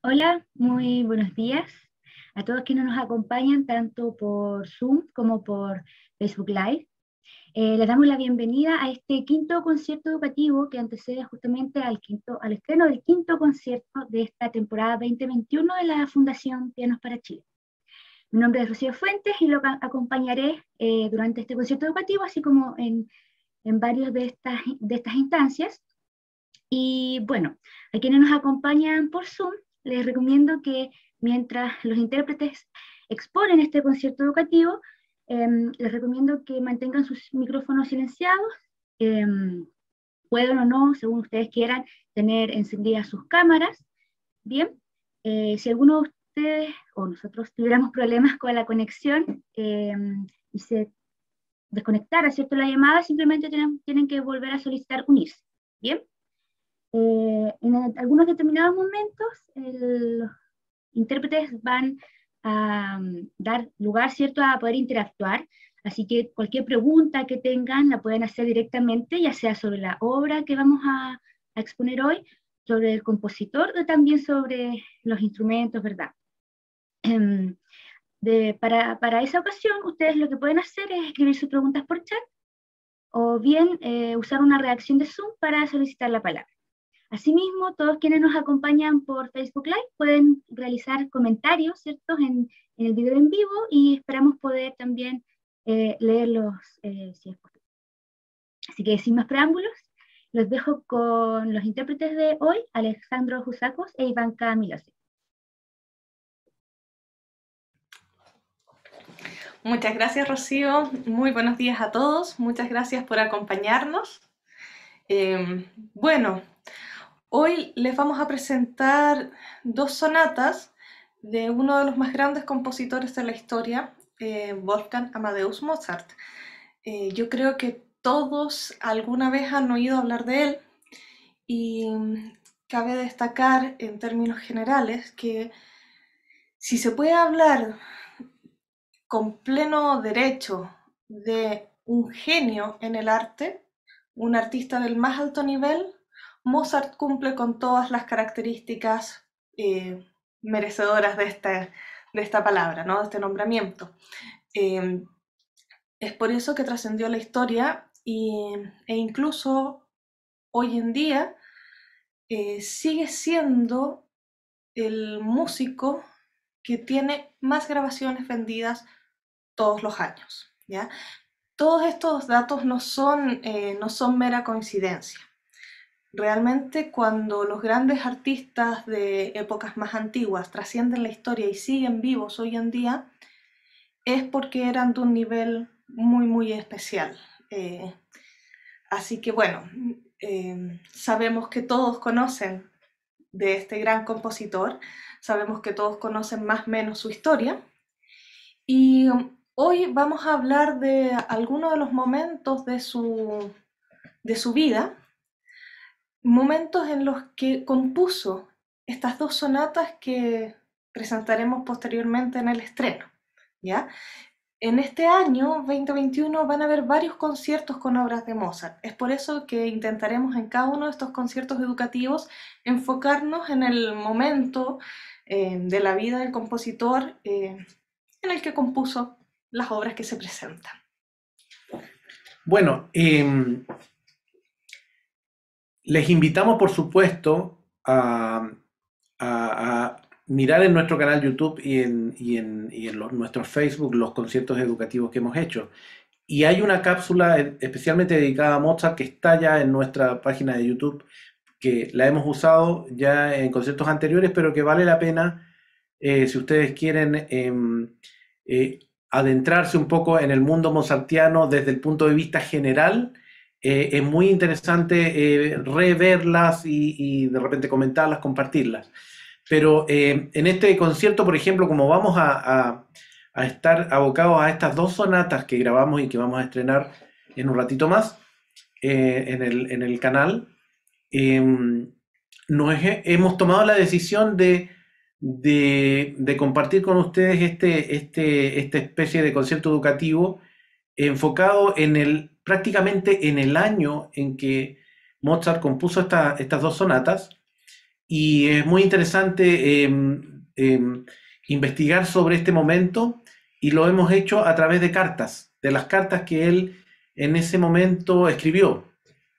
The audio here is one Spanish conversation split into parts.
Hola, muy buenos días a todos quienes nos acompañan tanto por Zoom como por Facebook Live. Les damos la bienvenida a este quinto concierto educativo que antecede justamente al estreno del quinto concierto de esta temporada 2021 de la Fundación Pianos para Chile. Mi nombre es Rocío Fuentes y lo acompañaré durante este concierto educativo, así como en varios de estas instancias. Y bueno, a quienes nos acompañan por Zoom, les recomiendo que mientras los intérpretes exponen este concierto educativo, les recomiendo que mantengan sus micrófonos silenciados. Pueden o no, según ustedes quieran, tener encendidas sus cámaras. Bien, si alguno de ustedes o nosotros tuviéramos problemas con la conexión y se desconectara, ¿cierto?, la llamada, simplemente tienen que volver a solicitar unirse. Bien. En algunos determinados momentos, los intérpretes van a dar lugar, ¿cierto?, a poder interactuar. Así que cualquier pregunta que tengan la pueden hacer directamente, ya sea sobre la obra que vamos a exponer hoy, sobre el compositor o también sobre los instrumentos, ¿verdad? Para esa ocasión, ustedes lo que pueden hacer es escribir sus preguntas por chat o bien usar una reacción de Zoom para solicitar la palabra. Asimismo, todos quienes nos acompañan por Facebook Live pueden realizar comentarios, ¿cierto?, en el video en vivo, y esperamos poder también leerlos si es posible. Así que sin más preámbulos, los dejo con los intérpretes de hoy, Alejandro Jusacos e Ivanka Milosek. Muchas gracias, Rocío. Muy buenos días a todos. Muchas gracias por acompañarnos. Bueno, hoy les vamos a presentar dos sonatas de uno de los más grandes compositores de la historia, Wolfgang Amadeus Mozart. Yo creo que todos alguna vez han oído hablar de él y cabe destacar en términos generales que si se puede hablar con pleno derecho de un genio en el arte, un artista del más alto nivel, Mozart cumple con todas las características merecedoras de esta palabra, ¿no?, de este nombramiento. Es por eso que trascendió la historia e incluso hoy en día sigue siendo el músico que tiene más grabaciones vendidas todos los años, ¿ya? Todos estos datos no son mera coincidencia. Realmente, cuando los grandes artistas de épocas más antiguas trascienden la historia y siguen vivos hoy en día, es porque eran de un nivel muy, muy especial. Así que bueno, sabemos que todos conocen de este gran compositor, sabemos que todos conocen más o menos su historia, y hoy vamos a hablar de algunos de los momentos de su vida, momentos en los que compuso estas dos sonatas que presentaremos posteriormente en el estreno, ¿ya? En este año 2021 van a haber varios conciertos con obras de Mozart. Es por eso que intentaremos en cada uno de estos conciertos educativos enfocarnos en el momento de la vida del compositor en el que compuso las obras que se presentan. Bueno, les invitamos, por supuesto, a mirar en nuestro canal YouTube y en nuestros Facebook los conciertos educativos que hemos hecho. Y hay una cápsula especialmente dedicada a Mozart que está ya en nuestra página de YouTube, que la hemos usado ya en conciertos anteriores, pero que vale la pena si ustedes quieren adentrarse un poco en el mundo mozartiano desde el punto de vista general. Es muy interesante reverlas y de repente comentarlas, compartirlas. Pero en este concierto, por ejemplo, como vamos a estar abocados a estas dos sonatas que grabamos y que vamos a estrenar en un ratito más en el canal, hemos tomado la decisión de compartir con ustedes esta especie de concierto educativo enfocado prácticamente en el año en que Mozart compuso estas dos sonatas, y es muy interesante investigar sobre este momento y lo hemos hecho a través de cartas, de las cartas que él en ese momento escribió,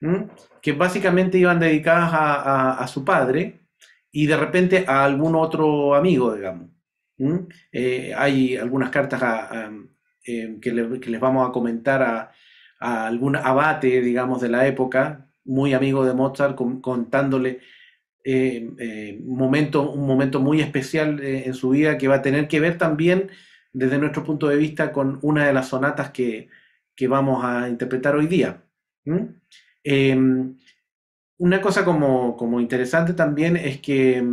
¿m? Que básicamente iban dedicadas a su padre y de repente a algún otro amigo, digamos. ¿M? Hay algunas cartas que les vamos a comentar a algún abate, digamos, de la época, muy amigo de Mozart, contándole un momento muy especial en su vida que va a tener que ver también desde nuestro punto de vista con una de las sonatas que vamos a interpretar hoy día. ¿Mm? Eh, una cosa como interesante también es que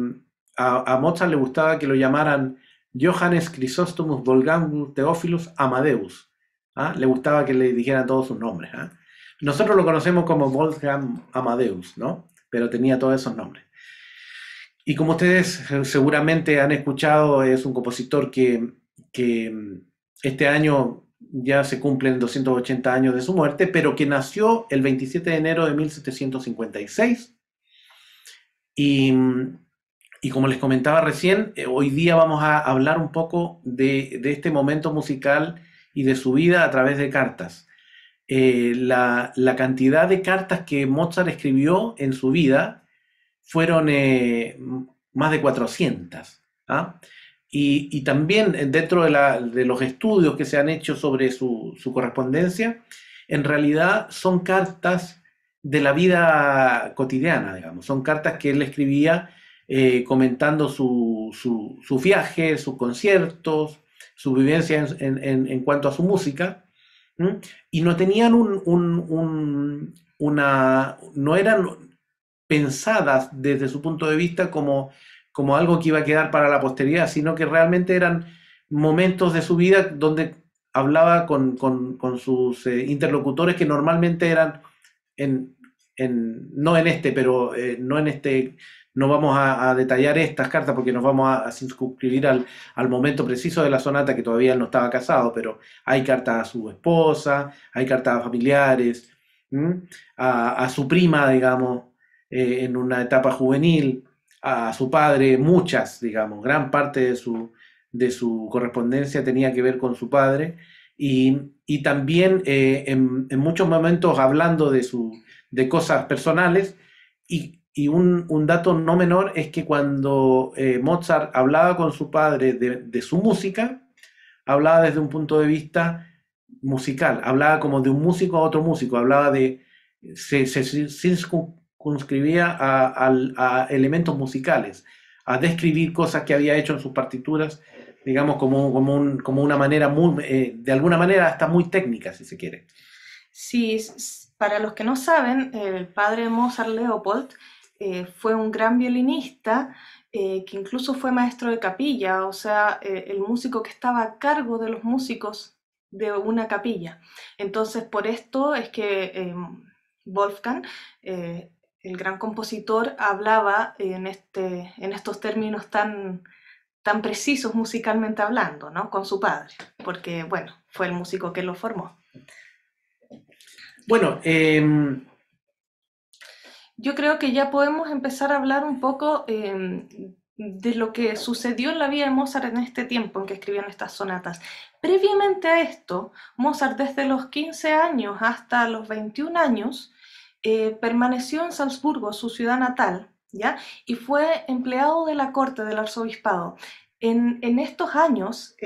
a Mozart le gustaba que lo llamaran Johannes Chrysostomus Wolfgangus Theophilus Amadeus. ¿Ah? Le gustaba que le dijeran todos sus nombres. ¿Ah? Nosotros lo conocemos como Wolfgang Amadeus, ¿no? Pero tenía todos esos nombres. Y como ustedes seguramente han escuchado, es un compositor que este año ya se cumplen 280 años de su muerte, pero que nació el 27 de enero de 1756. Y, y como les comentaba recién, hoy día vamos a hablar un poco de este momento musical y de su vida a través de cartas. La cantidad de cartas que Mozart escribió en su vida fueron más de 400. ¿Ah? Y también dentro de los estudios que se han hecho sobre su correspondencia, en realidad son cartas de la vida cotidiana, digamos. Son cartas que él escribía comentando su viaje, sus conciertos, su vivencia en cuanto a su música. ¿Mm? Y no tenían no eran pensadas desde su punto de vista como algo que iba a quedar para la posteridad, sino que realmente eran momentos de su vida donde hablaba con sus interlocutores que normalmente eran no en este, pero no en este, no vamos a detallar estas cartas porque nos vamos a circunscribir al momento preciso de la sonata que todavía él no estaba casado, pero hay cartas a su esposa, hay cartas a familiares, a su prima, digamos, en una etapa juvenil, a su padre, muchas, digamos, gran parte de su correspondencia tenía que ver con su padre, y también en muchos momentos hablando de cosas personales, y un dato no menor es que cuando Mozart hablaba con su padre de su música, hablaba desde un punto de vista musical, hablaba como de un músico a otro músico, hablaba se circunscribía a elementos musicales, a describir cosas que había hecho en sus partituras, digamos, como una manera de alguna manera hasta muy técnica, si se quiere. Sí, para los que no saben, el padre de Mozart, Leopold, fue un gran violinista que incluso fue maestro de capilla, o sea, el músico que estaba a cargo de los músicos de una capilla. Entonces, por esto es que Wolfgang, el gran compositor, hablaba en estos términos tan precisos musicalmente hablando, ¿no? Con su padre, porque, bueno, fue el músico que lo formó. Bueno, yo creo que ya podemos empezar a hablar un poco de lo que sucedió en la vida de Mozart en este tiempo en que escribieron estas sonatas. Previamente a esto, Mozart desde los 15 años hasta los 21 años permaneció en Salzburgo, su ciudad natal, ¿ya? Y fue empleado de la corte del arzobispado. En estos años,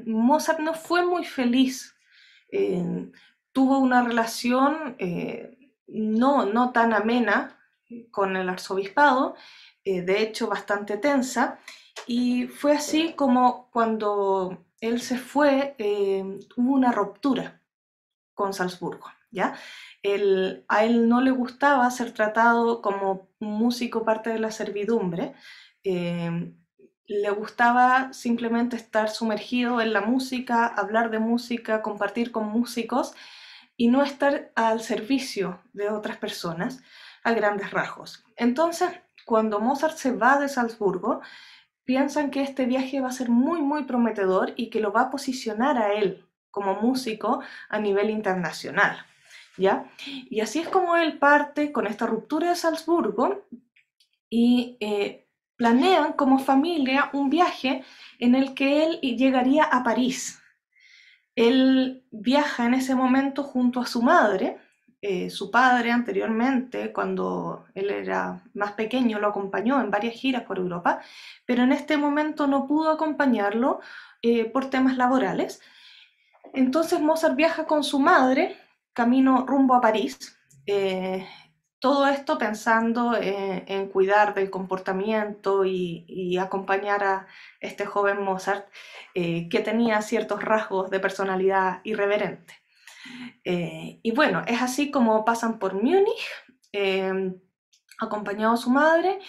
Mozart no fue muy feliz. Tuvo una relación no tan amena con el arzobispado, de hecho bastante tensa, y fue así como cuando él se fue, hubo una ruptura con Salzburgo, ¿ya? A él no le gustaba ser tratado como músico parte de la servidumbre, le gustaba simplemente estar sumergido en la música, hablar de música, compartir con músicos y no estar al servicio de otras personas a grandes rasgos. Entonces, cuando Mozart se va de Salzburgo, piensan que este viaje va a ser muy, muy prometedor y que lo va a posicionar a él como músico a nivel internacional, ¿ya? Y así es como él parte con esta ruptura de Salzburgo y planean como familia un viaje en el que él llegaría a París. Él viaja en ese momento junto a su madre. Su padre anteriormente, cuando él era más pequeño, lo acompañó en varias giras por Europa, pero en este momento no pudo acompañarlo por temas laborales. Entonces Mozart viaja con su madre, camino rumbo a París, todo esto pensando en cuidar del comportamiento y acompañar a este joven Mozart que tenía ciertos rasgos de personalidad irreverente. Y bueno, es así como pasan por Múnich, acompañado a su madre,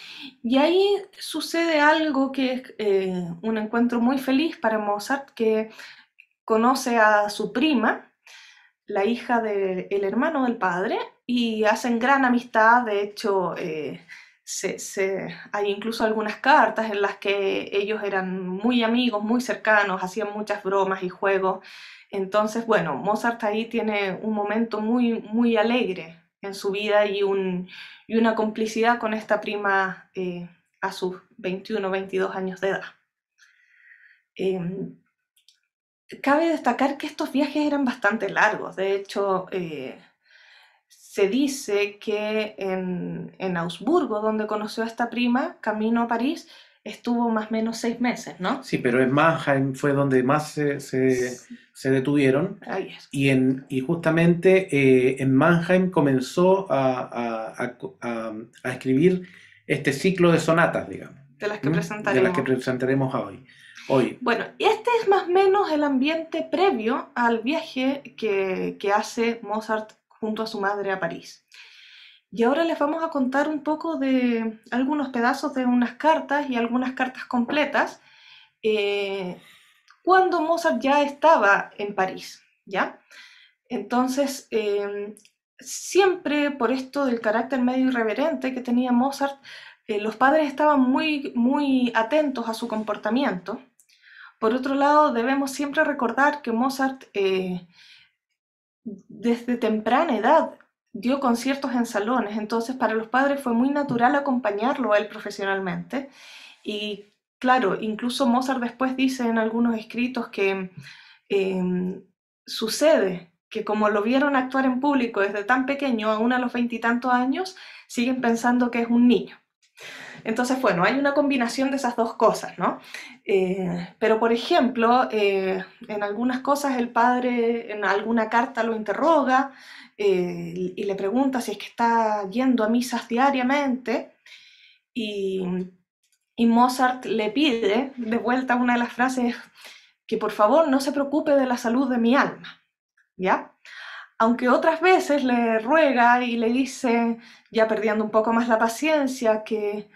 y ahí sucede algo que es un encuentro muy feliz para Mozart, que conoce a su prima, la hija del hermano del padre, y hacen gran amistad. De hecho, hay incluso algunas cartas en las que ellos eran muy amigos, muy cercanos, hacían muchas bromas y juegos. Entonces, bueno, Mozart ahí tiene un momento muy, muy alegre en su vida y una complicidad con esta prima a sus 21, 22 años de edad. Cabe destacar que estos viajes eran bastante largos. De hecho, se dice que en Augsburgo, donde conoció a esta prima, camino a París, estuvo más o menos 6 meses, ¿no? Sí, pero en Mannheim fue donde más se detuvieron. Ahí es. Y justamente en Mannheim comenzó a escribir este ciclo de sonatas, digamos. De las que De las que presentaremos. presentaremos hoy. Bueno, este es más o menos el ambiente previo al viaje que hace Mozart junto a su madre a París. Y ahora les vamos a contar un poco de algunos pedazos de unas cartas y algunas cartas completas cuando Mozart ya estaba en París, ¿ya? Entonces, siempre por esto del carácter medio irreverente que tenía Mozart, los padres estaban muy, muy atentos a su comportamiento. Por otro lado, debemos siempre recordar que Mozart desde temprana edad dio conciertos en salones, entonces para los padres fue muy natural acompañarlo a él profesionalmente. Y claro, incluso Mozart después dice en algunos escritos que sucede que como lo vieron actuar en público desde tan pequeño, aún a los 20 y tantos años, siguen pensando que es un niño. Entonces, bueno, hay una combinación de esas dos cosas, ¿no? Pero, por ejemplo, en algunas cosas el padre en alguna carta lo interroga y le pregunta si es que está yendo a misas diariamente y Mozart le pide de vuelta una de las frases que por favor no se preocupe de la salud de mi alma, ¿ya? Aunque otras veces le ruega y le dice, ya perdiendo un poco más la paciencia, que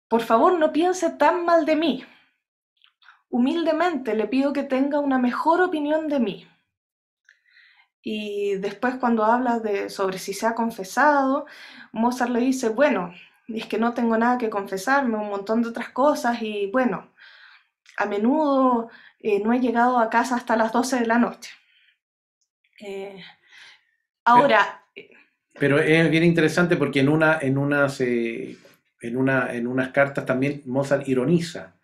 por favor no piense tan mal de mí. Humildemente le pido que tenga una mejor opinión de mí. Y después cuando habla sobre si se ha confesado, Mozart le dice, bueno, es que no tengo nada que confesarme, un montón de otras cosas y bueno, a menudo no he llegado a casa hasta las 12 de la noche. Ahora... Pero es bien interesante porque en unas cartas también Mozart ironiza.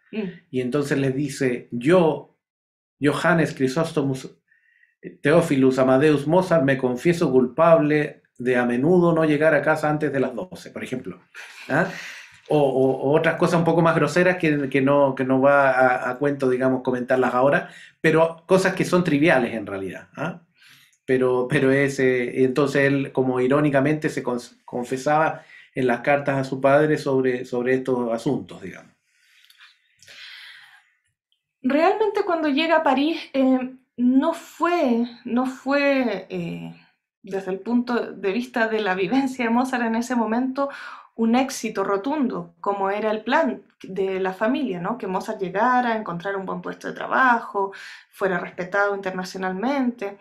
Y entonces les dice, yo, Johannes Chrysostomos Theophilus Amadeus Mozart, me confieso culpable de a menudo no llegar a casa antes de las 12, por ejemplo. ¿Ah? O otras cosas un poco más groseras que no va a cuento, digamos, comentarlas ahora, pero cosas que son triviales en realidad. ¿Ah? Pero entonces él, como irónicamente, se confesaba en las cartas a su padre sobre estos asuntos, digamos. Realmente cuando llega a París no fue desde el punto de vista de la vivencia de Mozart en ese momento un éxito rotundo, como era el plan de la familia, ¿no? Que Mozart llegara, encontrar un buen puesto de trabajo, fuera respetado internacionalmente.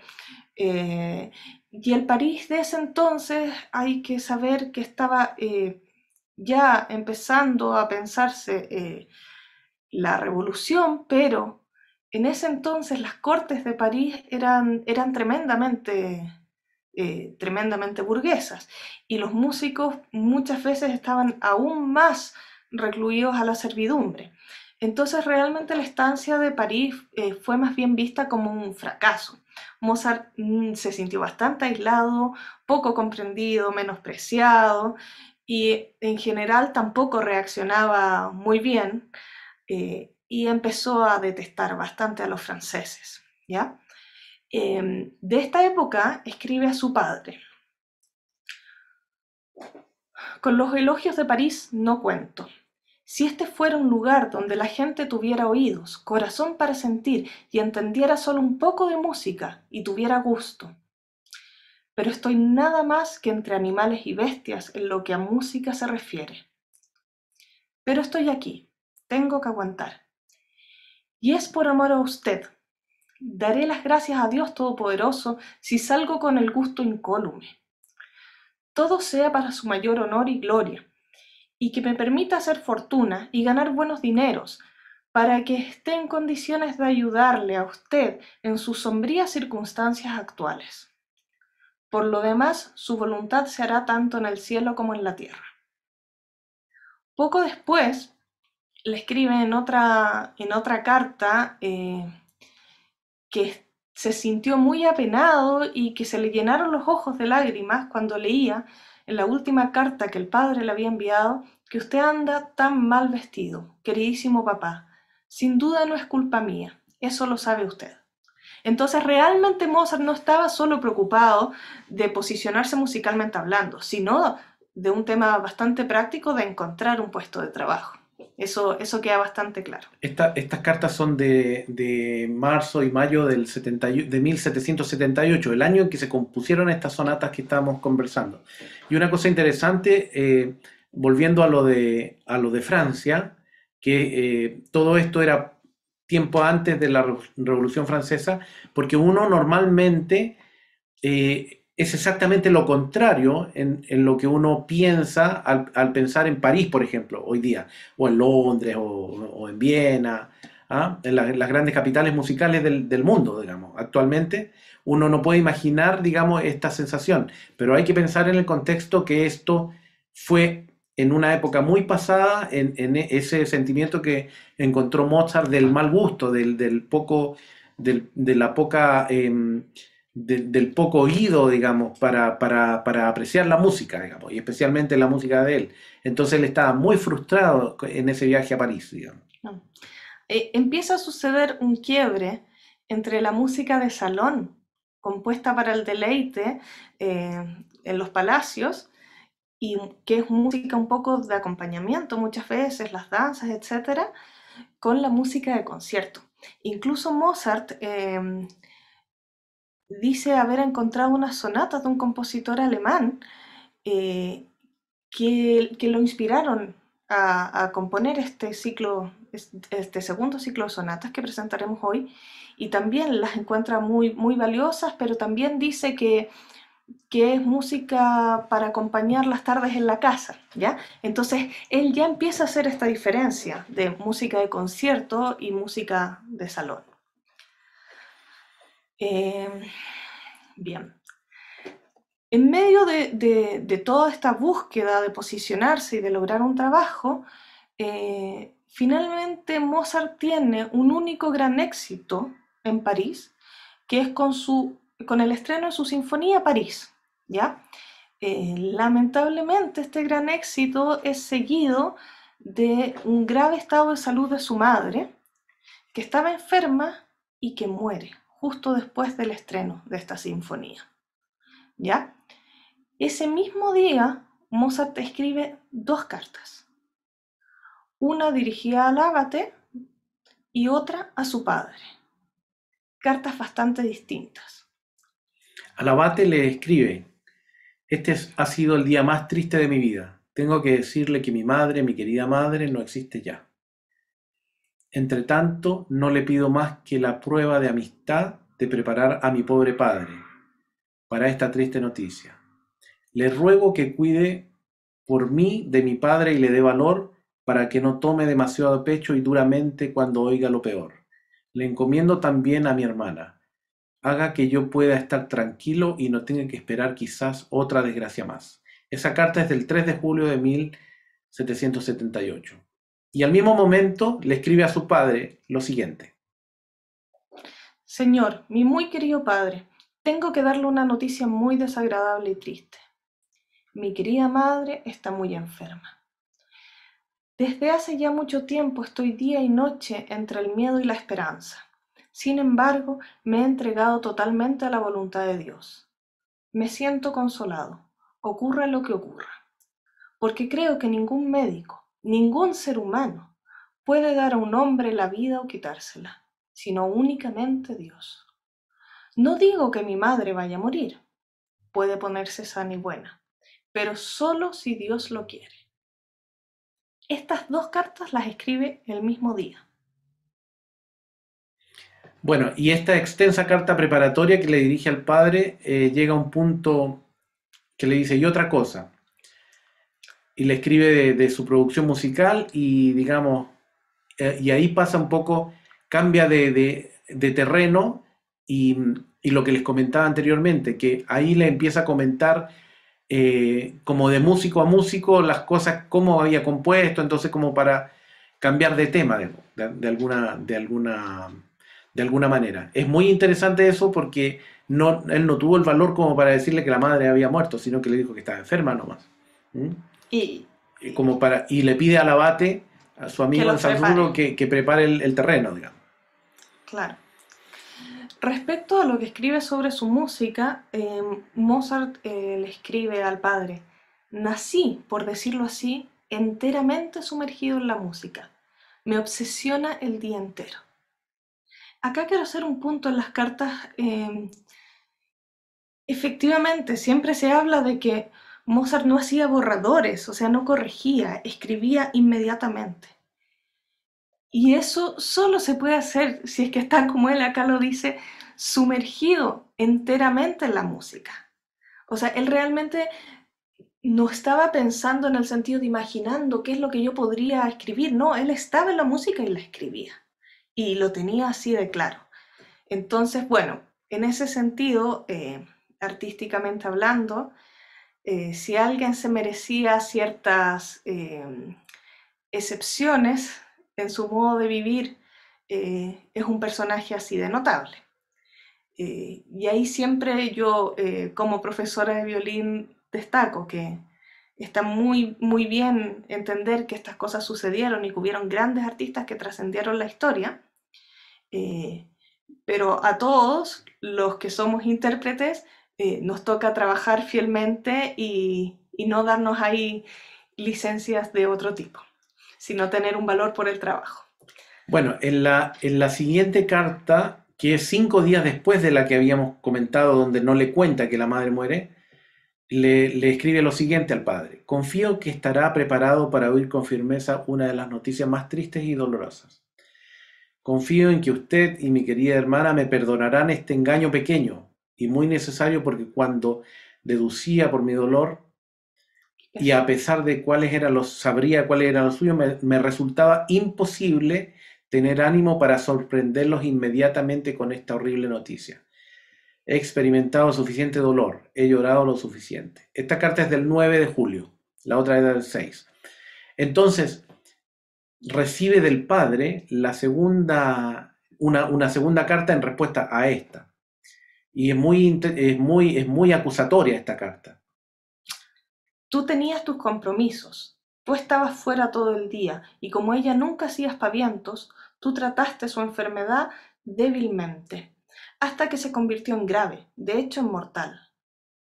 Y el París de ese entonces hay que saber que estaba ya empezando a pensarse la revolución, pero en ese entonces las cortes de París eran tremendamente tremendamente burguesas, y los músicos muchas veces estaban aún más recluidos a la servidumbre. Entonces realmente la estancia de París fue más bien vista como un fracaso. Mozart se sintió bastante aislado, poco comprendido, menospreciado, y en general tampoco reaccionaba muy bien, y empezó a detestar bastante a los franceses, ¿ya? De esta época escribe a su padre: con los elogios de París no cuento. Si este fuera un lugar donde la gente tuviera oídos, corazón para sentir y entendiera solo un poco de música y tuviera gusto. Pero estoy nada más que entre animales y bestias en lo que a música se refiere. Pero estoy aquí, tengo que aguantar. Y es por amor a usted. Daré las gracias a Dios Todopoderoso si salgo con el gusto incólume. Todo sea para su mayor honor y gloria, y que me permita hacer fortuna y ganar buenos dineros, para que esté en condiciones de ayudarle a usted en sus sombrías circunstancias actuales. Por lo demás, su voluntad se hará tanto en el cielo como en la tierra. Poco después, le escribe en otra carta que se sintió muy apenado y que se le llenaron los ojos de lágrimas cuando leía en la última carta que el padre le había enviado que usted anda tan mal vestido, queridísimo papá. Sin duda no es culpa mía, eso lo sabe usted. Entonces realmente Mozart no estaba solo preocupado de posicionarse musicalmente hablando, sino de un tema bastante práctico de encontrar un puesto de trabajo. Eso queda bastante claro. Estas cartas son de marzo y mayo de 1778, el año en que se compusieron estas sonatas que estábamos conversando. Y una cosa interesante, volviendo a lo de Francia, que todo esto era tiempo antes de la Revolución Francesa, porque uno normalmente es exactamente lo contrario en lo que uno piensa al pensar en París, por ejemplo, hoy día, o en Londres, o en Viena, ¿ah? En las grandes capitales musicales del mundo, digamos. Actualmente uno no puede imaginar, digamos, esta sensación, pero hay que pensar en el contexto que esto fue en una época muy pasada, en ese sentimiento que encontró Mozart del mal gusto, del poco, de la poca... del poco oído, digamos, para apreciar la música, digamos, y especialmente la música de él. Entonces él estaba muy frustrado en ese viaje a París, digamos. Empieza a suceder un quiebre entre la música de salón, compuesta para el deleite en los palacios, y que es música un poco de acompañamiento muchas veces, las danzas, etcétera, con la música de concierto. Incluso Mozart dice haber encontrado unas sonatas de un compositor alemán que lo inspiraron a componer este segundo ciclo de sonatas que presentaremos hoy, y también las encuentra muy, muy valiosas, pero también dice que es música para acompañar las tardes en la casa, ¿ya? Entonces él ya empieza a hacer esta diferencia de música de concierto y música de salón. Bien. En medio de toda esta búsqueda de posicionarse y de lograr un trabajo, finalmente Mozart tiene un único gran éxito en París, que es con el estreno de su Sinfonía París, ¿ya? Lamentablemente este gran éxito es seguido de un grave estado de salud de su madre, que estaba enferma y que muere justo después del estreno de esta sinfonía, ¿ya? Ese mismo día, Mozart escribe 2 cartas, una dirigida al abate y otra a su padre, cartas bastante distintas. Al abate le escribe: este ha sido el día más triste de mi vida. Tengo que decirle que mi madre, mi querida madre, no existe ya. Entretanto, no le pido más que la prueba de amistad de preparar a mi pobre padre para esta triste noticia. Le ruego que cuide por mí de mi padre y le dé valor para que no tome demasiado a pecho y duramente cuando oiga lo peor. Le encomiendo también a mi hermana, haga que yo pueda estar tranquilo y no tenga que esperar quizás otra desgracia más. Esa carta es del 3 de julio de 1778. Y al mismo momento le escribe a su padre lo siguiente. Señor, mi muy querido padre, tengo que darle una noticia muy desagradable y triste. Mi querida madre está muy enferma. Desde hace ya mucho tiempo estoy día y noche entre el miedo y la esperanza. Sin embargo, me he entregado totalmente a la voluntad de Dios. Me siento consolado, ocurra lo que ocurra, porque creo que ningún médico, ningún ser humano puede dar a un hombre la vida o quitársela, sino únicamente Dios. No digo que mi madre vaya a morir, puede ponerse sana y buena, pero solo si Dios lo quiere. Estas dos cartas las escribe el mismo día. Bueno, y esta extensa carta preparatoria que le dirige al padre llega a un punto que le dice, y otra cosa, y le escribe de su producción musical y digamos, y ahí pasa un poco, cambia de terreno y lo que les comentaba anteriormente, que ahí le empieza a comentar como de músico a músico las cosas, cómo había compuesto, entonces como para cambiar de tema de alguna manera. Es muy interesante eso porque él no tuvo el valor como para decirle que la madre había muerto, sino que le dijo que estaba enferma nomás. ¿Mm? Y Y le pide al abate, a su amigo en Salzburgo, que prepare el terreno, digamos. claro. Respecto a lo que escribe sobre su música, Mozart le escribe al padre, nací, por decirlo así, enteramente sumergido en la música. Me obsesiona el día entero. Acá quiero hacer un punto en las cartas. Efectivamente, siempre se habla de que Mozart no hacía borradores, o sea, no corregía, escribía inmediatamente. Y eso solo se puede hacer si es que está, como él acá lo dice, sumergido enteramente en la música. O sea, él realmente no estaba pensando en el sentido de imaginando qué es lo que yo podría escribir, no, él estaba en la música y la escribía. Y lo tenía así de claro. Entonces, bueno, en ese sentido, artísticamente hablando, si alguien se merecía ciertas excepciones en su modo de vivir, es un personaje así de notable. Y ahí siempre yo, como profesora de violín, destaco que está muy, muy bien entender que estas cosas sucedieron y que hubieron grandes artistas que trascendieron la historia, pero a todos los que somos intérpretes nos toca trabajar fielmente y no darnos ahí licencias de otro tipo, sino tener un valor por el trabajo. Bueno, en la siguiente carta, que es 5 días después de la que habíamos comentado, donde no le cuenta que la madre muere, le escribe lo siguiente al padre. Confío que estará preparado para oír con firmeza una de las noticias más tristes y dolorosas. Confío en que usted y mi querida hermana me perdonarán este engaño pequeño y muy necesario porque cuando deducía por mi dolor y a pesar de sabría cuáles eran los suyos, me resultaba imposible tener ánimo para sorprenderlos inmediatamente con esta horrible noticia. He experimentado suficiente dolor, he llorado lo suficiente. Esta carta es del 9 de julio, la otra es del 6. Entonces, recibe del padre una segunda carta en respuesta a esta. Y es muy acusatoria esta carta. Tú tenías tus compromisos, tú estabas fuera todo el día y como ella nunca hacía aspavientos, tú trataste su enfermedad débilmente, hasta que se convirtió en grave, de hecho en mortal.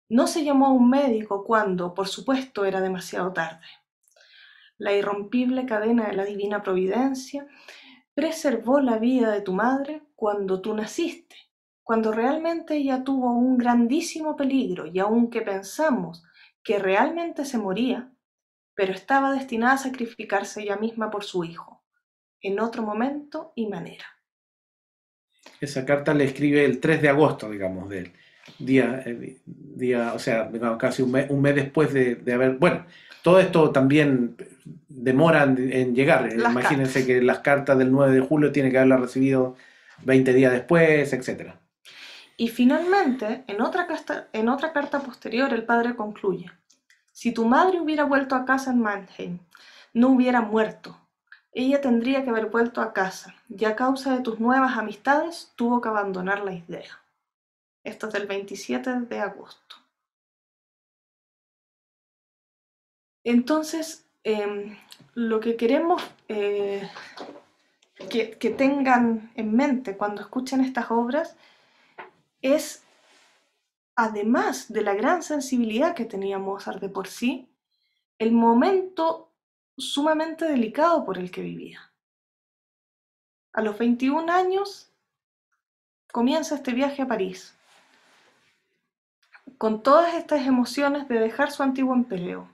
No se llamó a un médico cuando, por supuesto, era demasiado tarde. La irrompible cadena de la divina providencia preservó la vida de tu madre cuando tú naciste, cuando realmente ella tuvo un grandísimo peligro y aunque pensamos que realmente se moría, pero estaba destinada a sacrificarse ella misma por su hijo, en otro momento y manera. Esa carta le escribe el 3 de agosto, digamos, del día, o sea, digamos, casi un mes después de haber... Bueno, todo esto también demora en llegar. Imagínense que las cartas del 9 de julio tiene que haberlas recibido 20 días después, etc. Y finalmente, en otra carta posterior, el padre concluye: si tu madre hubiera vuelto a casa en Mannheim, no hubiera muerto. Ella tendría que haber vuelto a casa, y a causa de tus nuevas amistades tuvo que abandonar la idea. Esto es del 27 de agosto. Entonces, lo que queremos que tengan en mente cuando escuchen estas obras es, además de la gran sensibilidad que tenía Mozart de por sí, el momento sumamente delicado por el que vivía. A los 21 años comienza este viaje a París, con todas estas emociones de dejar su antiguo empleo,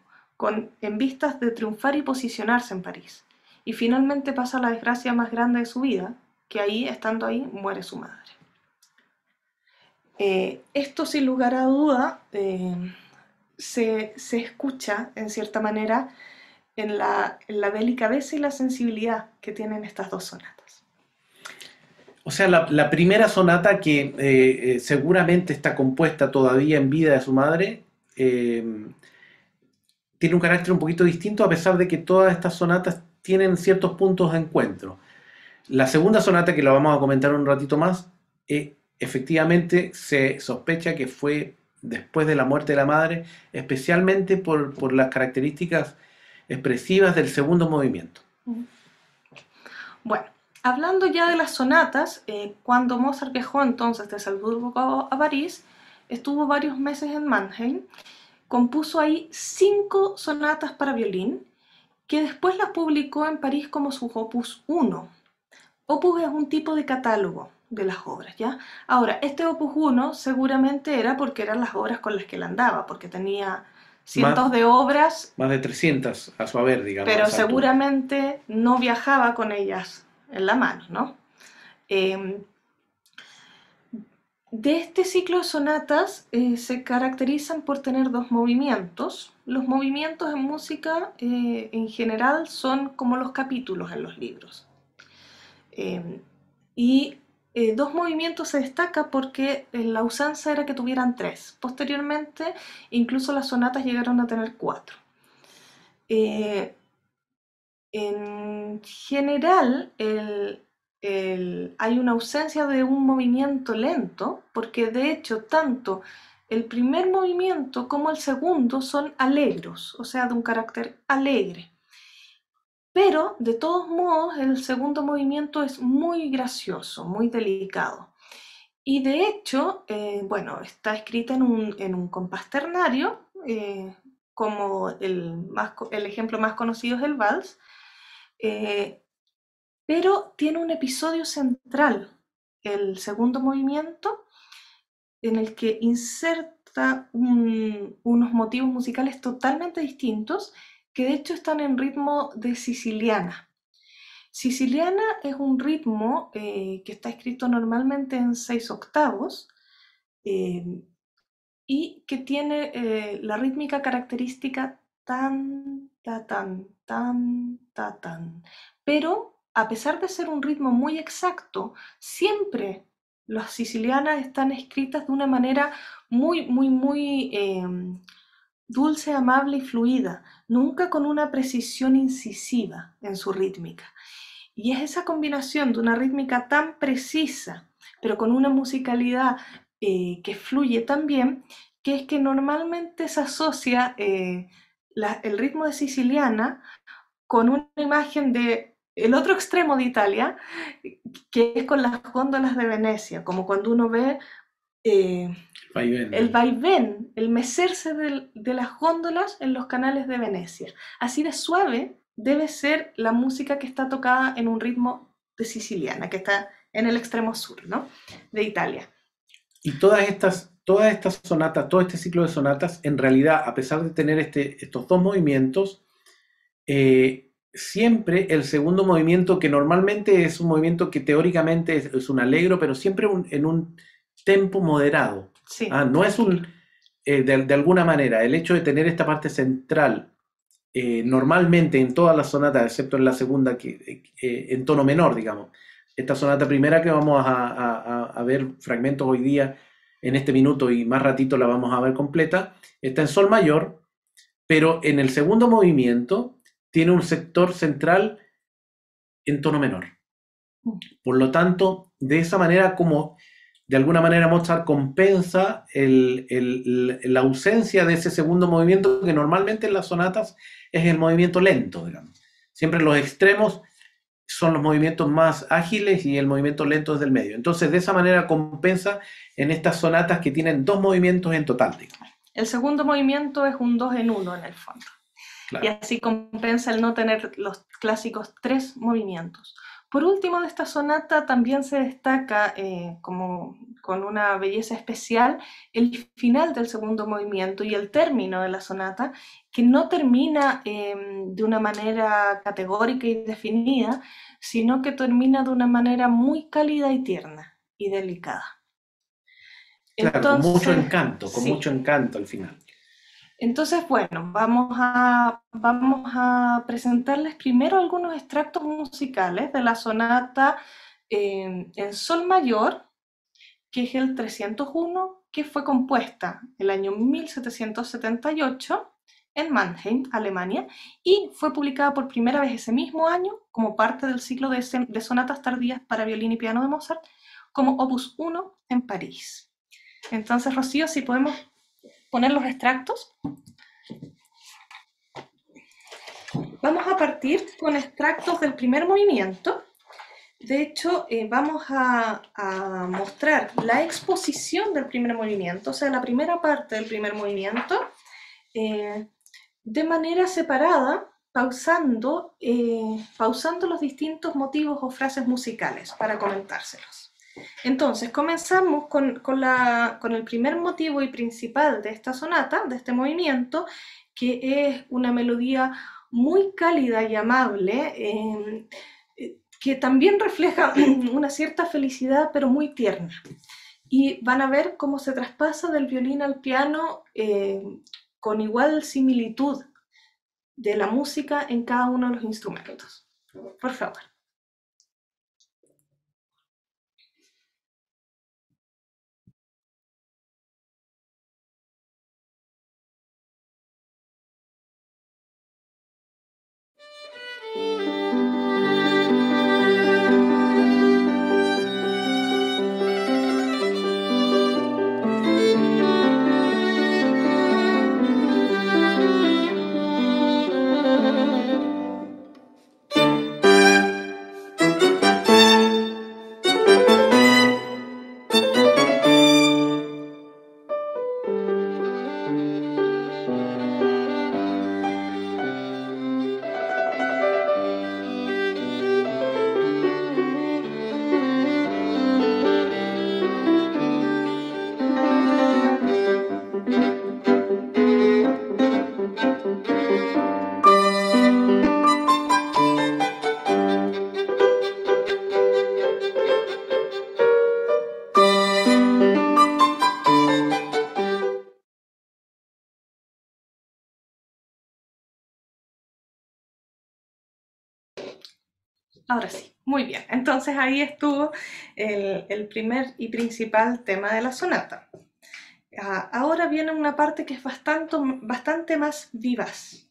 en vistas de triunfar y posicionarse en París. Y finalmente pasa la desgracia más grande de su vida, que ahí, estando ahí, muere su madre. Esto, sin lugar a duda, se escucha, en cierta manera, en la delicadeza y la sensibilidad que tienen estas dos sonatas. O sea, la primera sonata que seguramente está compuesta todavía en vida de su madre, tiene un carácter un poquito distinto, a pesar de que todas estas sonatas tienen ciertos puntos de encuentro. La segunda sonata, que la vamos a comentar un ratito más, efectivamente se sospecha que fue después de la muerte de la madre, especialmente por las características expresivas del segundo movimiento. Bueno, hablando ya de las sonatas, cuando Mozart viajó entonces de Salzburgo a París, estuvo varios meses en Mannheim, compuso ahí 5 sonatas para violín, que después las publicó en París como su Opus 1. Opus es un tipo de catálogo de las obras, ¿ya? Ahora, este Opus 1 seguramente era porque eran las obras con las que él andaba, porque tenía cientos de obras. Más de 300 a su haber, digamos. Pero seguramente no viajaba con ellas en la mano, ¿no? De este ciclo de sonatas se caracterizan por tener 2 movimientos. Los movimientos en música en general son como los capítulos en los libros. Y 2 movimientos se destaca porque la usanza era que tuvieran 3. Posteriormente, incluso las sonatas llegaron a tener 4. En general, hay una ausencia de un movimiento lento, porque de hecho tanto el primer movimiento como el segundo son alegros, o sea, de un carácter alegre. Pero, de todos modos, el segundo movimiento es muy gracioso, muy delicado. Y de hecho, bueno, está escrita en un compás ternario, como el ejemplo más conocido es el vals, pero tiene un episodio central, el segundo movimiento, en el que inserta unos motivos musicales totalmente distintos, que de hecho están en ritmo de siciliana. Siciliana es un ritmo que está escrito normalmente en 6 octavos y que tiene la rítmica característica tan, ta, tan, tan, ta, tan. Pero a pesar de ser un ritmo muy exacto, siempre las sicilianas están escritas de una manera muy, muy, muy dulce, amable y fluida, nunca con una precisión incisiva en su rítmica. Y es esa combinación de una rítmica tan precisa, pero con una musicalidad que fluye tan bien, que es que normalmente se asocia el ritmo de siciliana con una imagen de el otro extremo de Italia, que es con las góndolas de Venecia, como cuando uno ve el vaivén, el mecerse de las góndolas en los canales de Venecia. Así de suave debe ser la música que está tocada en un ritmo de siciliana, que está en el extremo sur, ¿no?, de Italia. Y todas estas sonatas, todo este ciclo de sonatas, en realidad, a pesar de tener estos 2 movimientos, siempre el segundo movimiento, que normalmente es un movimiento que teóricamente es un allegro, pero siempre en un tempo moderado. Sí. No es de alguna manera, el hecho de tener esta parte central, normalmente en todas las sonatas, excepto en la segunda, en tono menor, digamos. Esta sonata primera que vamos a ver fragmentos hoy día en este minuto y más ratito la vamos a ver completa, está en sol mayor, pero en el segundo movimiento tiene un sector central en tono menor. Por lo tanto, de esa manera, como de alguna manera Mozart compensa la ausencia de ese segundo movimiento, que normalmente en las sonatas es el movimiento lento, digamos. Siempre los extremos son los movimientos más ágiles y el movimiento lento es del medio. Entonces, de esa manera compensa en estas sonatas que tienen 2 movimientos en total, digamos. El segundo movimiento es un 2 en 1 en el fondo. Claro. Y así compensa el no tener los clásicos 3 movimientos. Por último, de esta sonata también se destaca como con una belleza especial el final del segundo movimiento y el término de la sonata, que no termina de una manera categórica y definida, sino que termina de una manera muy cálida y tierna y delicada. Claro, Entonces, con mucho encanto, con sí. mucho encanto al final. Entonces, bueno, vamos a presentarles primero algunos extractos musicales de la sonata en sol mayor, que es el 301, que fue compuesta el año 1778 en Mannheim, Alemania, y fue publicada por primera vez ese mismo año como parte del ciclo de sonatas tardías para violín y piano de Mozart, como Opus 1 en París. Entonces, Rocío, si podemos poner los extractos. Vamos a partir con extractos del primer movimiento. De hecho, vamos a mostrar la exposición del primer movimiento, o sea, la primera parte del primer movimiento, de manera separada, pausando los distintos motivos o frases musicales para comentárselos. Entonces, comenzamos con el primer motivo y principal de esta sonata, de este movimiento, que es una melodía muy cálida y amable, que también refleja una cierta felicidad, pero muy tierna. Y van a ver cómo se traspasa del violín al piano con igual similitud de la música en cada uno de los instrumentos. Por favor. Ahora sí, muy bien. Entonces ahí estuvo el primer y principal tema de la sonata. Ahora viene una parte que es bastante más vivaz.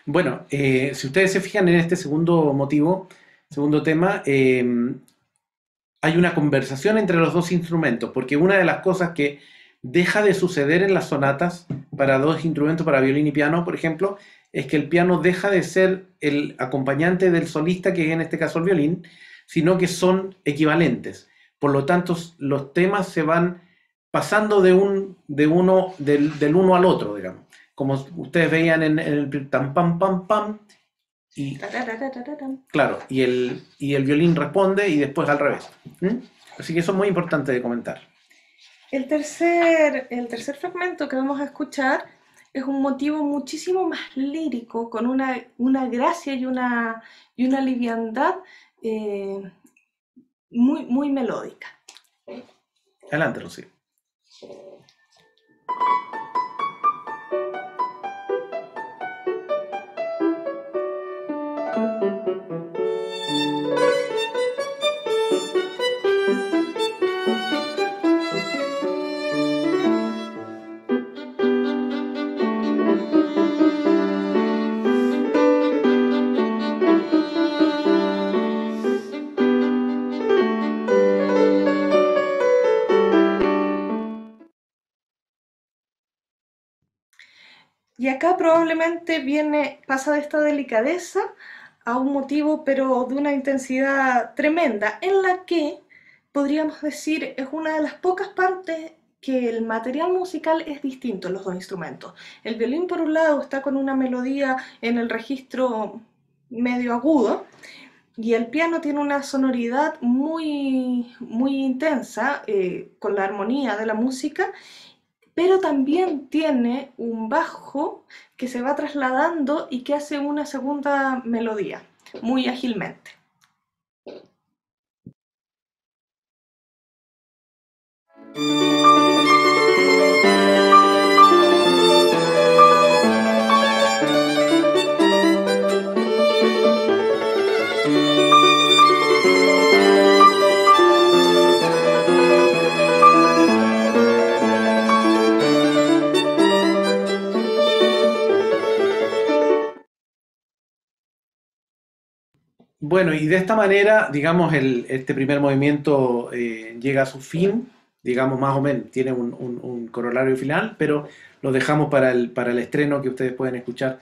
Bueno, si ustedes se fijan en este segundo motivo, segundo tema, hay una conversación entre los dos instrumentos, porque una de las cosas que deja de suceder en las sonatas para dos instrumentos, para violín y piano, por ejemplo, es que el piano deja de ser el acompañante del solista, que es en este caso el violín, sino que son equivalentes. Por lo tanto, los temas se van pasando del uno al otro, digamos. Como ustedes veían en el tam pam pam pam, Y, claro, y el violín responde y después al revés. Así que eso es muy importante de comentar. El tercer fragmento que vamos a escuchar es un motivo muchísimo más lírico, con una gracia y una liviandad muy, muy melódica. Adelante, Rocío. Y acá probablemente pasa de esta delicadeza a un motivo, pero de una intensidad tremenda, en la que podríamos decir es una de las pocas partes que el material musical es distinto en los dos instrumentos. El violín, por un lado, está con una melodía en el registro medio agudo, y el piano tiene una sonoridad muy, muy intensa con la armonía de la música, pero también tiene un bajo que se va trasladando y que hace una segunda melodía muy ágilmente. Bueno, y de esta manera, digamos, este primer movimiento llega a su fin, digamos, más o menos, tiene un corolario final, pero lo dejamos para el estreno que ustedes pueden escuchar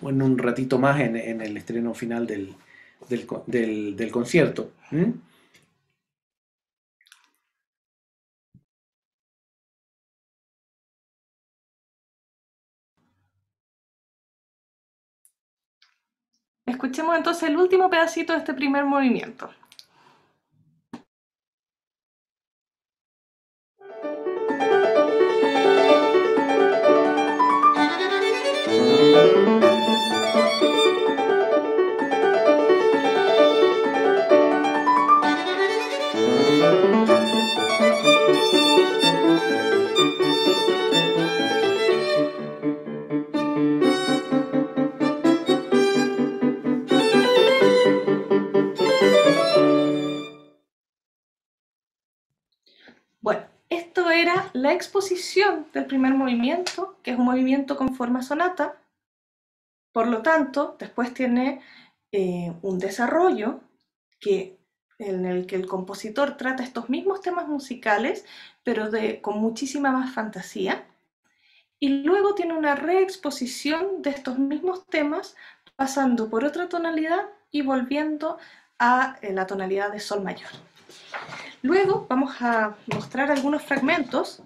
en un ratito más en el estreno final del concierto. Escuchemos entonces el último pedacito de este primer movimiento. Bueno, esto era la exposición del primer movimiento, que es un movimiento con forma sonata. Por lo tanto, después tiene un desarrollo en el que el compositor trata estos mismos temas musicales, pero con muchísima más fantasía. Y luego tiene una reexposición de estos mismos temas, pasando por otra tonalidad y volviendo a la tonalidad de sol mayor. Luego vamos a mostrar algunos fragmentos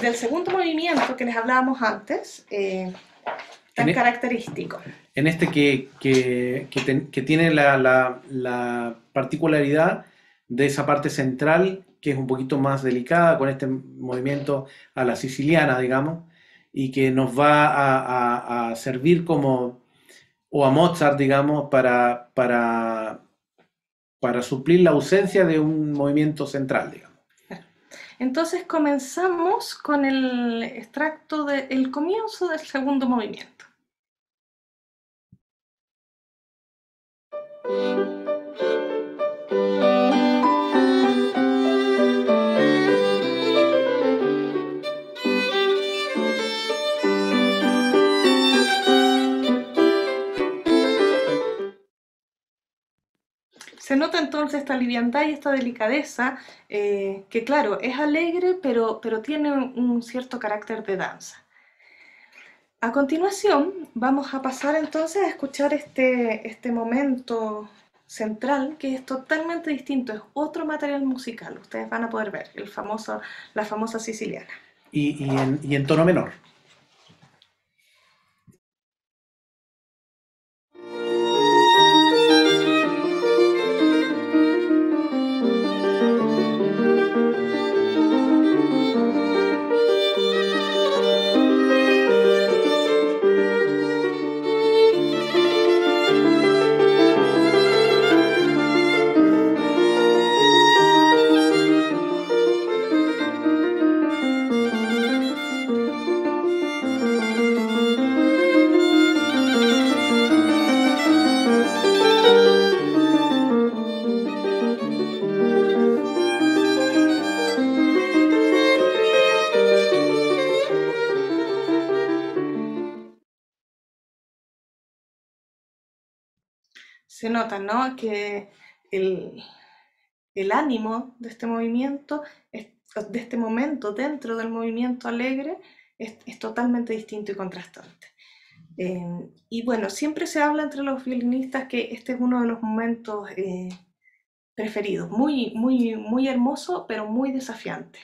del segundo movimiento que les hablábamos antes, tan característico. En este que tiene la particularidad de esa parte central, que es un poquito más delicada, con este movimiento a la siciliana, digamos, y que nos va a servir como, o a Mozart, digamos, para suplir la ausencia de un movimiento central, digamos. Entonces comenzamos con el extracto del comienzo del segundo movimiento. Se nota entonces esta liviandad y esta delicadeza, que claro, es alegre, pero tiene un cierto carácter de danza. A continuación, vamos a pasar entonces a escuchar este momento central, que es totalmente distinto, es otro material musical. Ustedes van a poder ver la famosa siciliana. Y en tono menor. se nota, ¿no? Que el ánimo de este movimiento, de este momento dentro del movimiento alegre, es totalmente distinto y contrastante. Y bueno, siempre se habla entre los violinistas que este es uno de los momentos preferidos, muy hermoso, pero muy desafiante.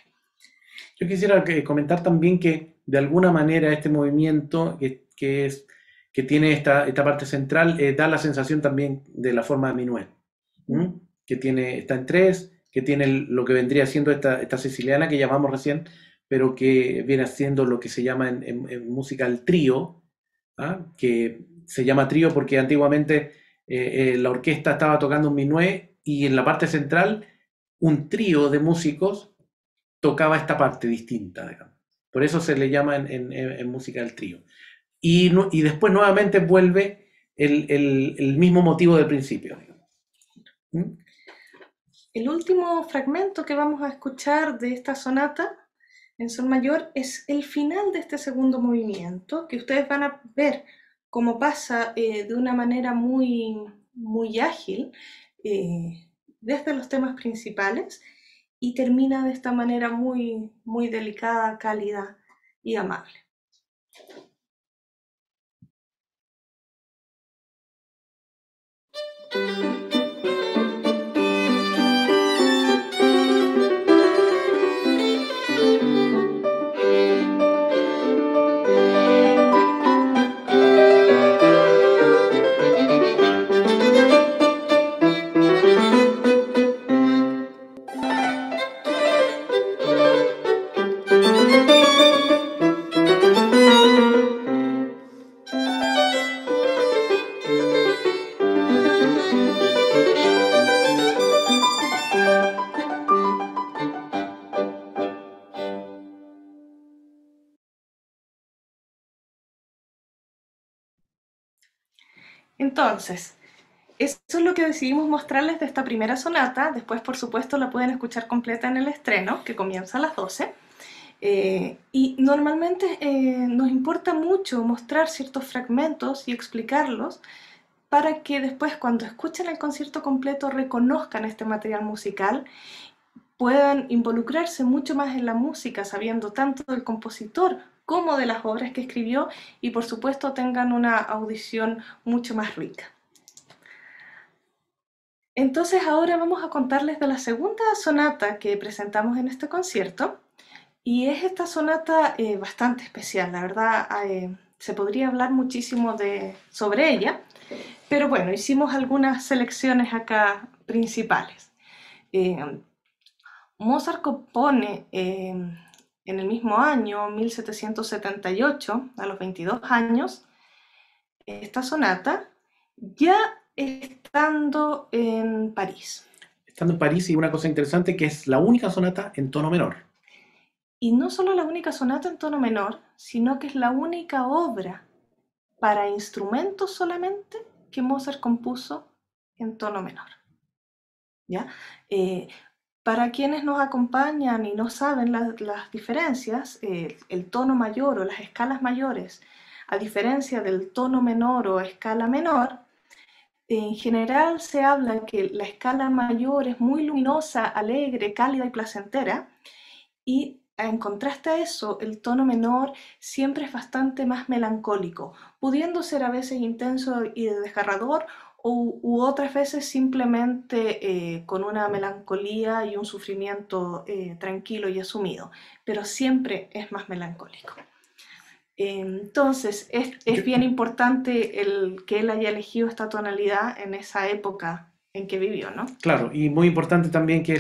Yo quisiera comentar también que de alguna manera este movimiento que tiene esta parte central da la sensación también de la forma de minuet, que está en tres, que tiene lo que vendría siendo esta siciliana que llamamos recién, pero que viene siendo lo que se llama en música el trío, que se llama trío porque antiguamente la orquesta estaba tocando un minuet y en la parte central un trío de músicos tocaba esta parte distinta, digamos. Por eso se le llama en música el trío. Y después nuevamente vuelve el mismo motivo del principio. ¿Mm? El último fragmento que vamos a escuchar de esta sonata en sol mayor es el final de este segundo movimiento, que ustedes van a ver cómo pasa de una manera muy ágil desde los temas principales y termina de esta manera muy delicada, cálida y amable. Entonces, eso es lo que decidimos mostrarles de esta primera sonata. Después, por supuesto, la pueden escuchar completa en el estreno, que comienza a las 12. Y normalmente nos importa mucho mostrar ciertos fragmentos y explicarlos para que después, cuando escuchen el concierto completo, reconozcan este material musical, puedan involucrarse mucho más en la música, sabiendo tanto del compositor como de las obras que escribió, y por supuesto tengan una audición mucho más rica. Entonces ahora vamos a contarles de la segunda sonata que presentamos en este concierto, y es esta sonata bastante especial, la verdad se podría hablar muchísimo sobre ella, pero bueno, hicimos algunas selecciones acá principales. Mozart compone en el mismo año, 1778, a los 22 años, esta sonata, ya estando en París. Estando en París, y una cosa interesante que es la única sonata en tono menor. Y no solo la única sonata en tono menor, sino que es la única obra para instrumentos solamente que Mozart compuso en tono menor. ¿Ya? Para quienes nos acompañan y no saben las diferencias, el tono mayor o las escalas mayores, a diferencia del tono menor o escala menor, en general se habla que la escala mayor es muy luminosa, alegre, cálida y placentera, y en contraste a eso, el tono menor siempre es bastante más melancólico, pudiendo ser a veces intenso y desgarrador, u otras veces simplemente con una melancolía y un sufrimiento tranquilo y asumido, pero siempre es más melancólico. Entonces es bien importante que él haya elegido esta tonalidad en esa época en que vivió, ¿no? Claro, y muy importante también que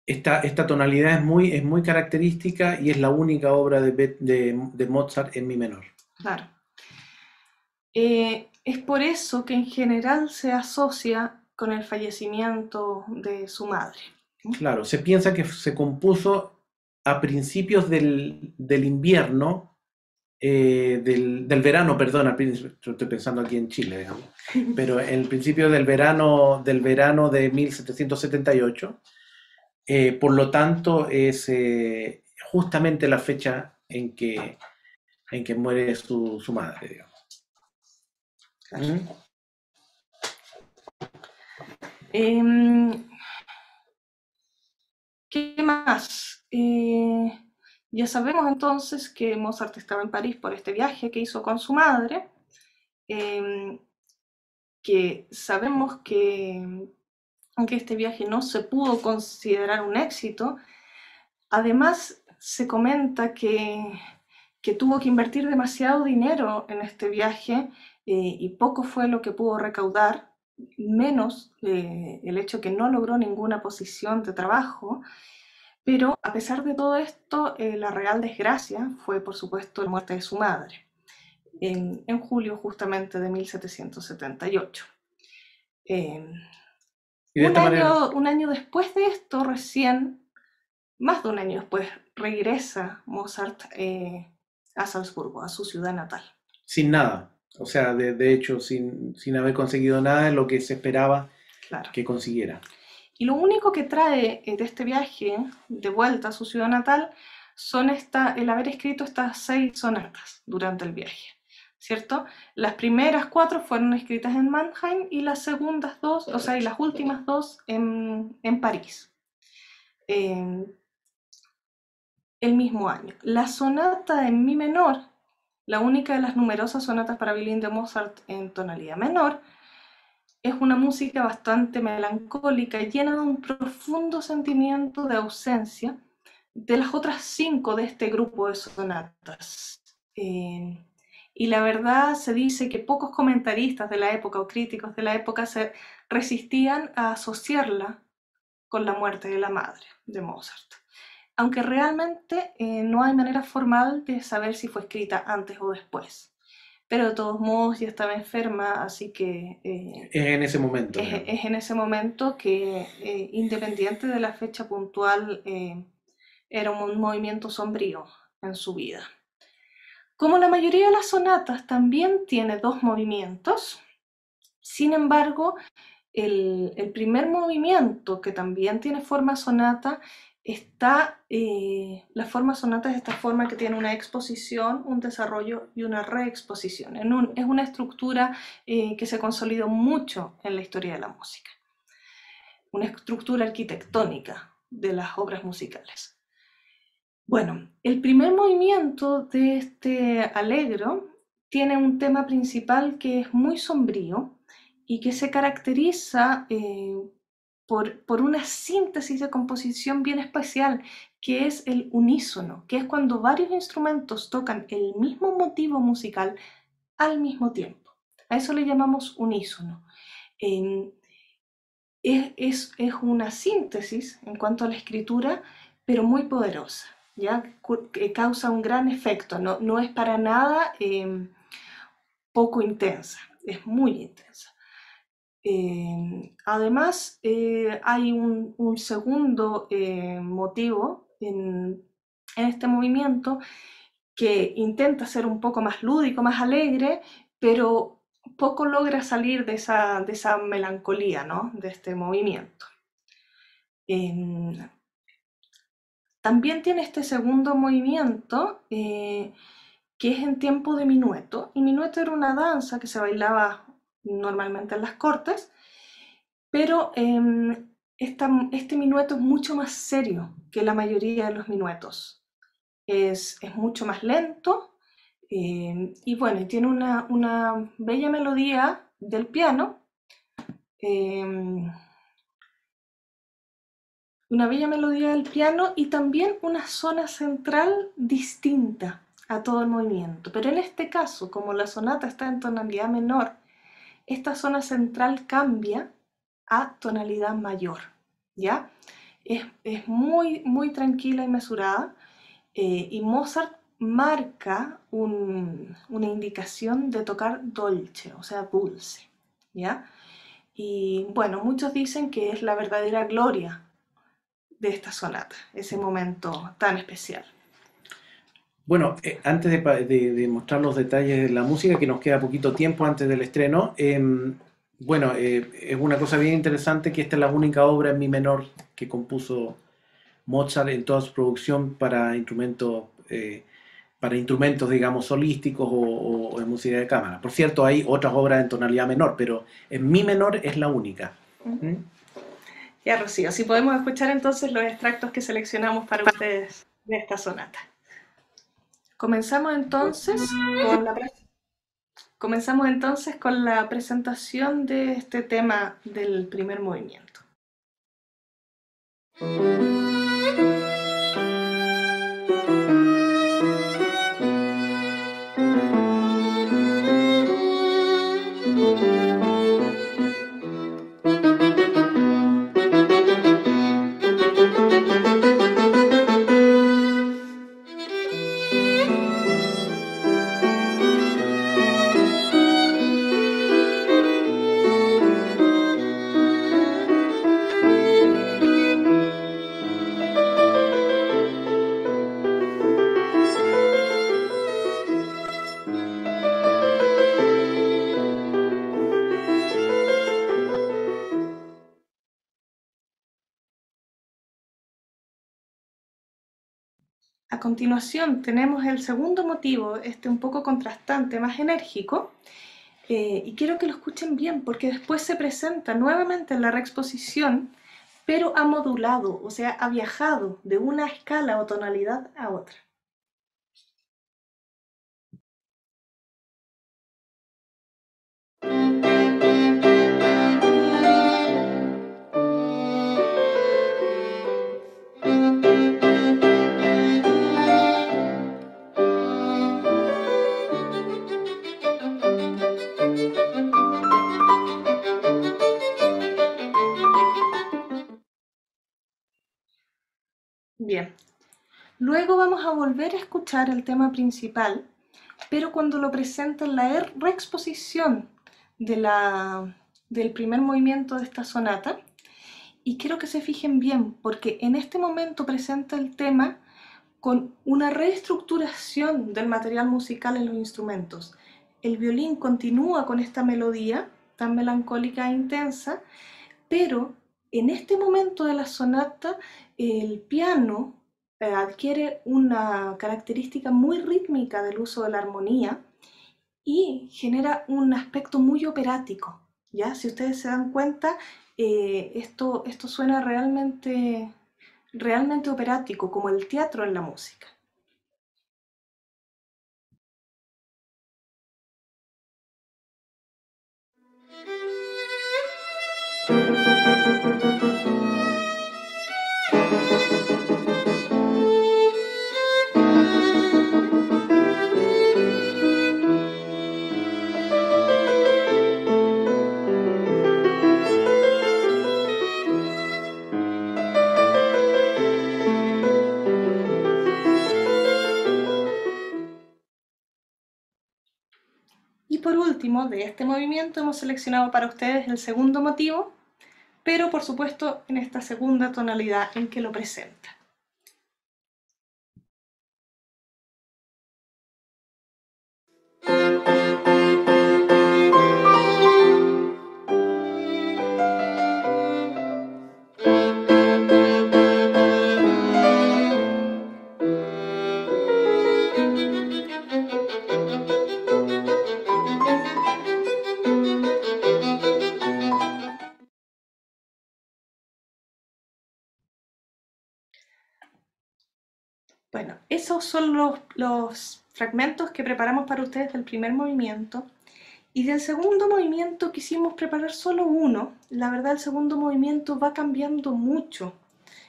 esta tonalidad es muy característica y es la única obra de Mozart en mi menor. Claro. Es por eso que en general se asocia con el fallecimiento de su madre. Claro, se piensa que se compuso a principios del invierno, del verano, perdón, estoy pensando aquí en Chile, digamos, pero en el principio del verano de 1778, por lo tanto es justamente la fecha en que muere su madre, digamos. Ujú. ¿Qué más? Ya sabemos entonces que Mozart estaba en París por este viaje que hizo con su madre, que sabemos que aunque este viaje no se pudo considerar un éxito, además se comenta que tuvo que invertir demasiado dinero en este viaje y poco fue lo que pudo recaudar, menos el hecho que no logró ninguna posición de trabajo. Pero a pesar de todo esto, la real desgracia fue, por supuesto, la muerte de su madre, en julio justamente de 1778. Y de esta manera, Un año después de esto, recién, más de un año después, regresa Mozart a Salzburgo, a su ciudad natal. sin nada, o sea, de hecho, sin haber conseguido nada de lo que se esperaba Claro. que consiguiera. Y lo único que trae de este viaje de vuelta a su ciudad natal son el haber escrito estas 6 sonatas durante el viaje, ¿cierto? Las primeras 4 fueron escritas en Mannheim y las segundas 2, o sea, y las últimas 2 en París. El mismo año. La sonata en mi menor, la única de las numerosas sonatas para violín de Mozart en tonalidad menor, es una música bastante melancólica, llena de un profundo sentimiento de ausencia de las otras 5 de este grupo de sonatas. Y la verdad se dice que pocos comentaristas de la época o críticos de la época se resistían a asociarla con la muerte de la madre de Mozart. Aunque realmente no hay manera formal de saber si fue escrita antes o después. Pero de todos modos ya estaba enferma, así que Es en ese momento. es en ese momento que, independiente de la fecha puntual, era un movimiento sombrío en su vida. Como la mayoría de las sonatas también tiene 2 movimientos, sin embargo, el primer movimiento, que también tiene forma sonata, la forma sonata es esta forma que tiene una exposición, un desarrollo y una reexposición. Es una estructura que se consolidó mucho en la historia de la música. Una estructura arquitectónica de las obras musicales. Bueno, el primer movimiento de este allegro tiene un tema principal que es muy sombrío y que se caracteriza por una síntesis de composición bien especial, que es el unísono, que es cuando varios instrumentos tocan el mismo motivo musical al mismo tiempo. A eso le llamamos unísono. Es una síntesis en cuanto a la escritura, pero muy poderosa, ¿ya? Que causa un gran efecto, no es para nada poco intensa, es muy intensa. Además, hay un segundo motivo en este movimiento que intenta ser un poco más lúdico, más alegre, pero poco logra salir de esa melancolía, ¿no? De este movimiento. También tiene este segundo movimiento que es en tiempo de minueto, y minueto era una danza que se bailaba normalmente en las cortes, pero este minueto es mucho más serio que la mayoría de los minuetos. Es mucho más lento y bueno, y tiene una bella melodía del piano, y también una zona central distinta a todo el movimiento. Pero en este caso, como la sonata está en tonalidad menor, esta zona central cambia a tonalidad mayor, ¿ya? Es muy, muy tranquila y mesurada, y Mozart marca una indicación de tocar dolce, o sea, dulce, ¿ya? Y bueno, muchos dicen que es la verdadera gloria de esta sonata, ese momento tan especial. Bueno, antes de mostrar los detalles de la música, que nos queda poquito tiempo antes del estreno, bueno, es una cosa bien interesante que esta es la única obra en mi menor que compuso Mozart en toda su producción para instrumentos para instrumentos, digamos, solísticos o de música de cámara. Por cierto, hay otras obras en tonalidad menor, pero en mi menor es la única. ¿Mm? Ya, Rocío, si podemos escuchar entonces los extractos que seleccionamos para ustedes de esta sonata. Comenzamos entonces con la presentación de este tema del primer movimiento. A continuación tenemos el segundo motivo, un poco contrastante, más enérgico, y quiero que lo escuchen bien porque después se presenta nuevamente en la reexposición, pero ha modulado, o sea, ha viajado de una escala o tonalidad a otra. Bien, luego vamos a volver a escuchar el tema principal, pero cuando lo presenta en la reexposición del primer movimiento de esta sonata, y quiero que se fijen bien, porque en este momento presenta el tema con una reestructuración del material musical en los instrumentos. El violín continúa con esta melodía tan melancólica e intensa, pero en este momento de la sonata el piano adquiere una característica muy rítmica del uso de la armonía y genera un aspecto muy operático, ¿ya? Si ustedes se dan cuenta, esto suena realmente operático, como el teatro en la música. Y por último, de este movimiento hemos seleccionado para ustedes el segundo motivo, pero por supuesto en esta segunda tonalidad en que lo presenta. Bueno, esos son los fragmentos que preparamos para ustedes del primer movimiento. Y del segundo movimiento quisimos preparar solo uno. La verdad, el segundo movimiento va cambiando mucho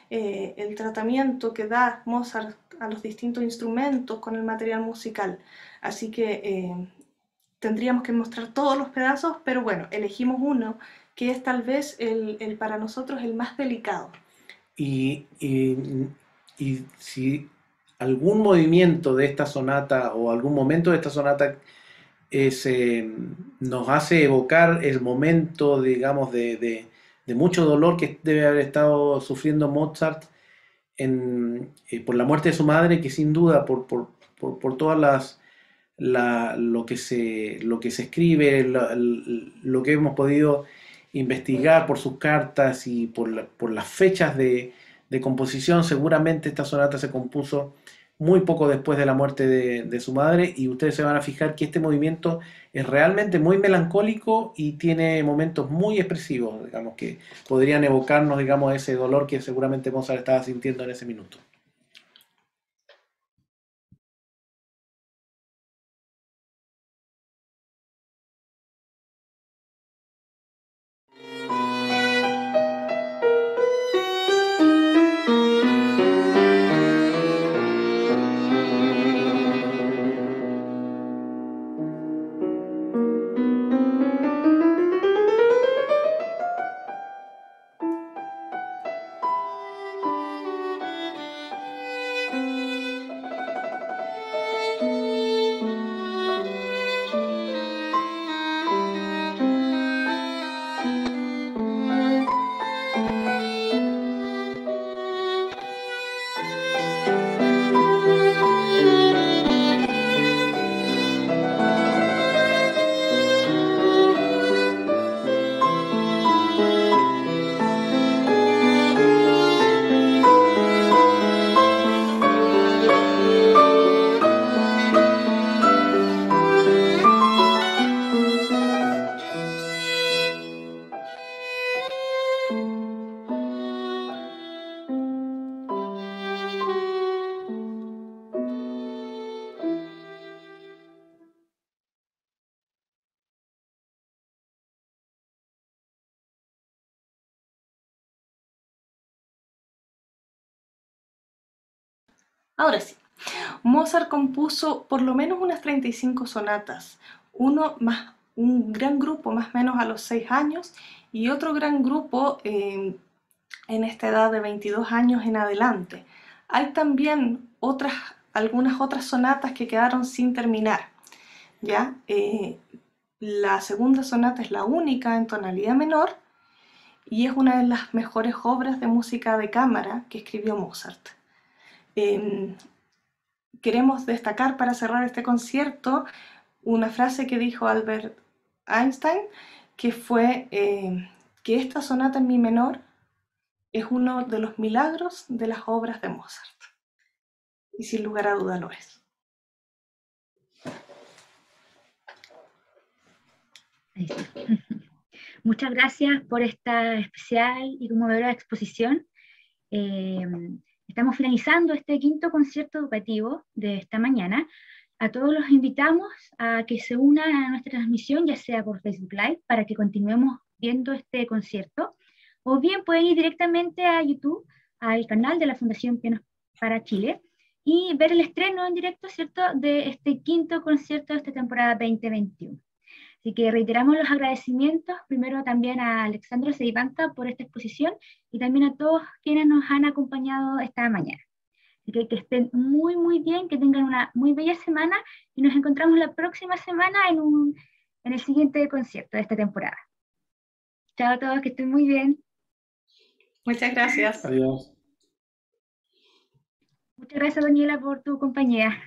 el tratamiento que da Mozart a los distintos instrumentos con el material musical. Así que tendríamos que mostrar todos los pedazos, pero bueno, elegimos uno que es tal vez para nosotros el más delicado. Y si algún movimiento de esta sonata o algún momento de esta sonata nos hace evocar el momento, digamos, de mucho dolor que debe haber estado sufriendo Mozart por la muerte de su madre, que sin duda por todas lo que se escribe, lo que hemos podido investigar por sus cartas y por las fechas de composición, seguramente esta sonata se compuso muy poco después de la muerte de su madre, y ustedes se van a fijar que este movimiento es realmente muy melancólico y tiene momentos muy expresivos, digamos, que podrían evocarnos, digamos, ese dolor que seguramente Mozart estaba sintiendo en ese minuto. Ahora sí, Mozart compuso por lo menos unas 35 sonatas, un gran grupo más o menos a los 6 años y otro gran grupo en esta edad de 22 años en adelante. Hay también algunas otras sonatas que quedaron sin terminar, ¿ya? La segunda sonata es la única en tonalidad menor y es una de las mejores obras de música de cámara que escribió Mozart. Queremos destacar para cerrar este concierto una frase que dijo Albert Einstein, que fue que esta sonata en mi menor es uno de los milagros de las obras de Mozart. Y sin lugar a duda lo es. Muchas gracias por esta especial y conmovedora exposición. Estamos finalizando este quinto concierto educativo de esta mañana. A todos los invitamos a que se unan a nuestra transmisión, ya sea por Facebook Live, para que continuemos viendo este concierto, o bien pueden ir directamente a YouTube, al canal de la Fundación Pianos para Chile, y ver el estreno en directo, ¿cierto?, de este quinto concierto de esta temporada 2021. Así que reiteramos los agradecimientos, primero también a Alexandra Seibanca por esta exposición y también a todos quienes nos han acompañado esta mañana. Así que estén muy, muy bien, que tengan una muy bella semana y nos encontramos la próxima semana en el siguiente concierto de esta temporada. Chao a todos, que estén muy bien. Muchas gracias. Adiós. Muchas gracias, Daniela, por tu compañía.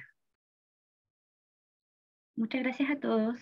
Muchas gracias a todos.